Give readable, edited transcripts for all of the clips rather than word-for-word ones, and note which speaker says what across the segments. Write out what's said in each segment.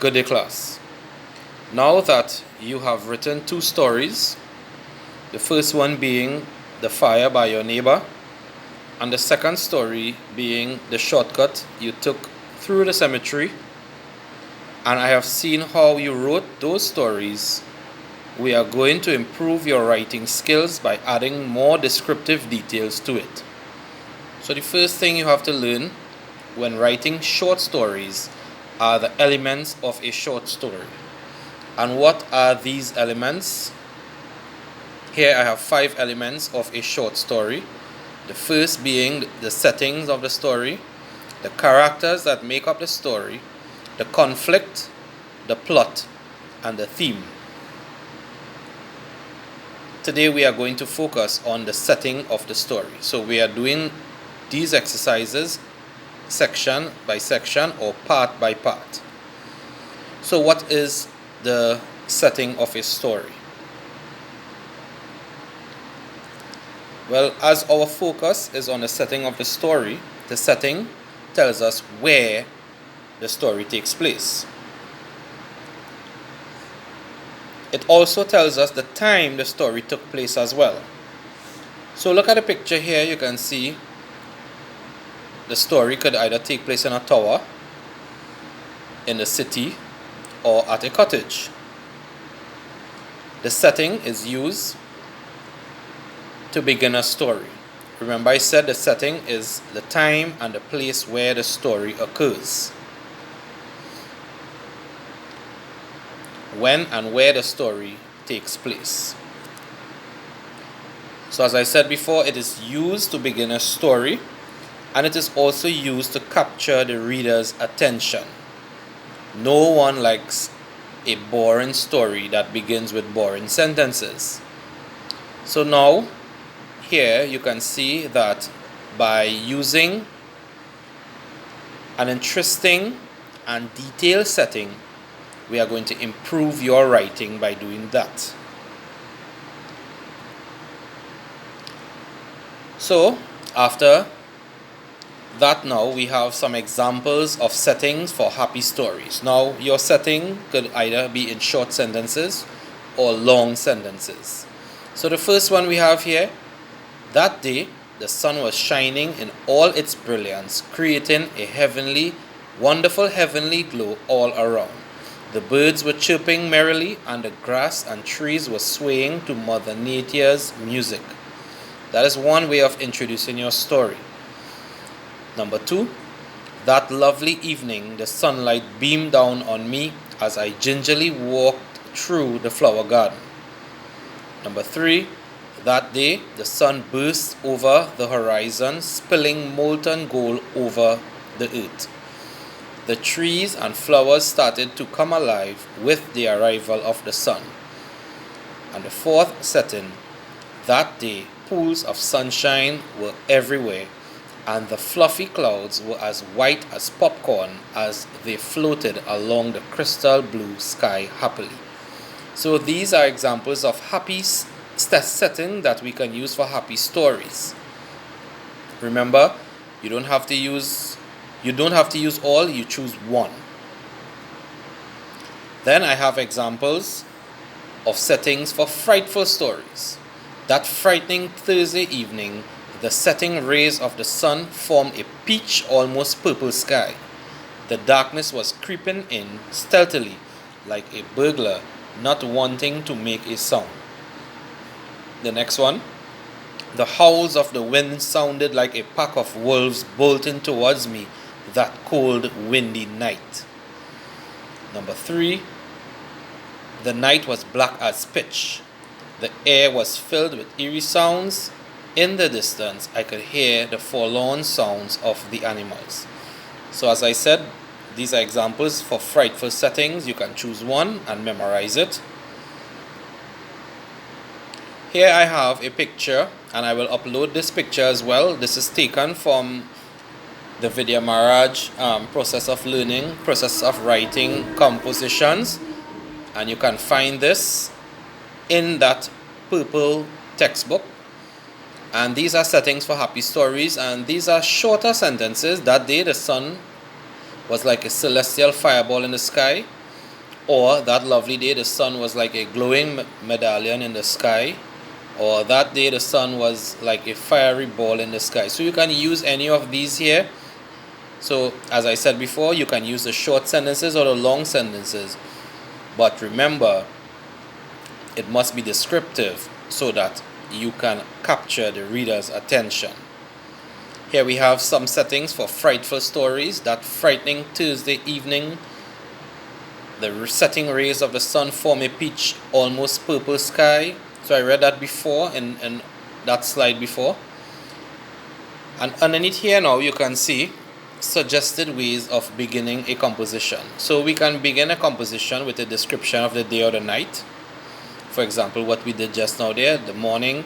Speaker 1: Good day, class. Now that you have written two stories, the first one being The Fire by Your Neighbor, and the second story being the shortcut you took through the cemetery, and I have seen how you wrote those stories, we are going to improve your writing skills by adding more descriptive details to it. So the first thing you have to learn when writing short stories are the elements of a short story. And what are these elements? Here I have 5 elements of a short story. The first being the settings of the story, the characters that make up the story, the conflict, the plot, and the theme. Today we are going to focus on the setting of the story. So we are doing these exercises section by section or part by part. So what is the setting of a story? Well, as our focus is on the setting of the story, the setting tells us where the story takes place. It also tells us the time the story took place as well. So look at the picture here. You can see the story could either take place in a tower, in the city, or at a cottage. The setting is used to begin a story. Remember, I said the setting is the time and the place where the story occurs. When and where the story takes place. So as I said before, it is used to begin a story, and it is also used to capture the reader's attention. No one likes a boring story that begins with boring sentences. So now, here you can see that by using an interesting and detailed setting, we are going to improve your writing by doing that. So, after that, now we have some examples of settings for happy stories. Now, your setting could either be in short sentences or long sentences. So the first one we have here, that day the sun was shining in all its brilliance, creating a wonderful heavenly glow all around. The birds were chirping merrily, and the grass and trees were swaying to Mother Nature's music. That is one way of introducing your story. Number 2, that lovely evening the sunlight beamed down on me as I gingerly walked through the flower garden. Number 3, that day the sun burst over the horizon, spilling molten gold over the earth. The trees and flowers started to come alive with the arrival of the sun. And the 4th setting, that day pools of sunshine were everywhere, and the fluffy clouds were as white as popcorn as they floated along the crystal blue sky happily. So these are examples of happy setting that we can use for happy stories. Remember, you don't have to use all, you choose one. Then I have examples of settings for frightful stories. That frightening Thursday evening, the setting rays of the sun formed a peach, almost purple sky. The darkness was creeping in stealthily, like a burglar not wanting to make a sound. The next one, the howls of the wind sounded like a pack of wolves bolting towards me that cold, windy night. Number 3, the night was black as pitch. The air was filled with eerie sounds. In the distance, I could hear the forlorn sounds of the animals. So as I said, these are examples for frightful settings. You can choose one and memorize it. Here I have a picture, and I will upload this picture as well. This is taken from the Vidya Maharaj process of writing compositions, and you can find this in that purple textbook. And these are settings for happy stories, and these are shorter sentences. That day the sun was like a celestial fireball in the sky. Or that lovely day the sun was like a glowing medallion in the sky, or that day the sun was like a fiery ball in the sky. So you can use any of these here. So as I said before, you can use the short sentences or the long sentences, but remember, it must be descriptive so that you can capture the reader's attention. Here we have some settings for frightful stories. That frightening Thursday evening, the setting rays of the sun form a peach, almost purple sky. So I read that before in that slide before. And underneath here now you can see suggested ways of beginning a composition. So we can begin a composition with a description of the day or the night. For example, what we did just now there, the morning.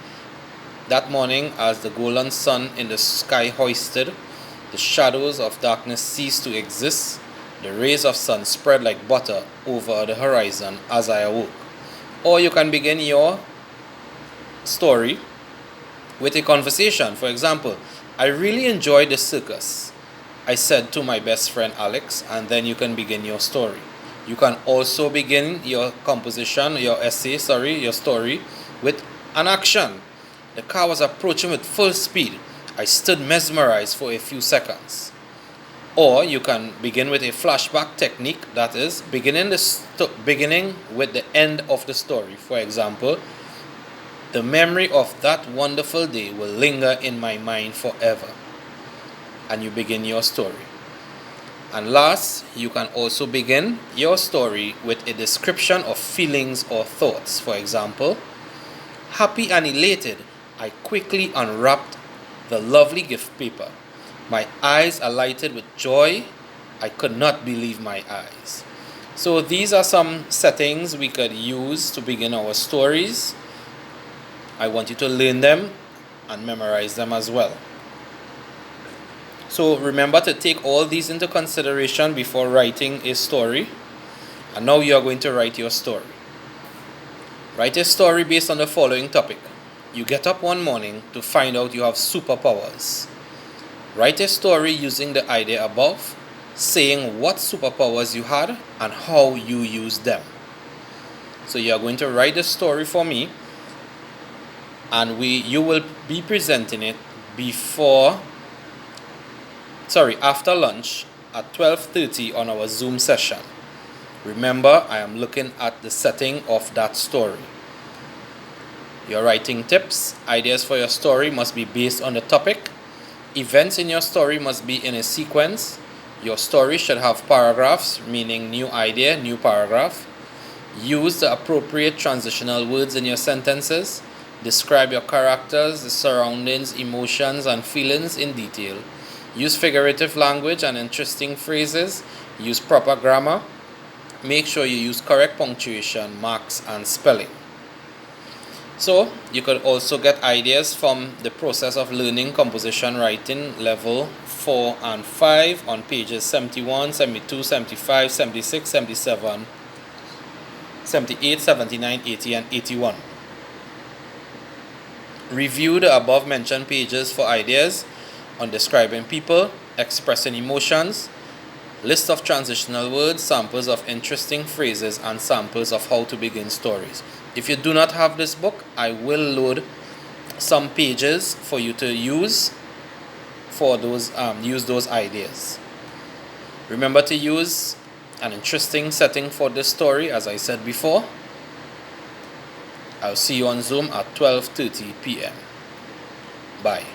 Speaker 1: That morning, as the golden sun in the sky hoisted, the shadows of darkness ceased to exist. The rays of sun spread like butter over the horizon as I awoke. Or you can begin your story with a conversation. For example, I really enjoyed the circus, I said to my best friend Alex, and then you can begin your story. You can also begin your composition, your story with an action. The car was approaching with full speed. I stood mesmerized for a few seconds. Or you can begin with a flashback technique, that is, beginning with the end of the story. For example, the memory of that wonderful day will linger in my mind forever. And you begin your story. And last, you can also begin your story with a description of feelings or thoughts. For example, happy and elated, I quickly unwrapped the lovely gift paper. My eyes alighted with joy. I could not believe my eyes. So these are some settings we could use to begin our stories. I want you to learn them and memorize them as well. So remember to take all these into consideration before writing a story. And now you are going to write your story. Write a story based on the following topic. You get up one morning to find out you have superpowers. Write a story using the idea above, saying what superpowers you had and how you used them. So you are going to write the story for me, and you will be presenting it after lunch at 12:30 on our Zoom session. Remember, I am looking at the setting of that story. Your writing tips, ideas for your story must be based on the topic. Events in your story must be in a sequence. Your story should have paragraphs, meaning new idea, new paragraph. Use the appropriate transitional words in your sentences. Describe your characters, the surroundings, emotions, and feelings in detail. Use figurative language and interesting phrases. Use proper grammar. Make sure you use correct punctuation, marks, and spelling. So, you could also get ideas from the process of learning composition writing level 4 and 5 on pages 71, 72, 75, 76, 77, 78, 79, 80, and 81. Review the above mentioned pages for ideas on describing people, expressing emotions, list of transitional words, samples of interesting phrases, and samples of how to begin stories. If you do not have this book, I will load some pages for you to use for those ideas. Remember to use an interesting setting for this story, as I said before. I'll see you on Zoom at 12:30 p.m. Bye.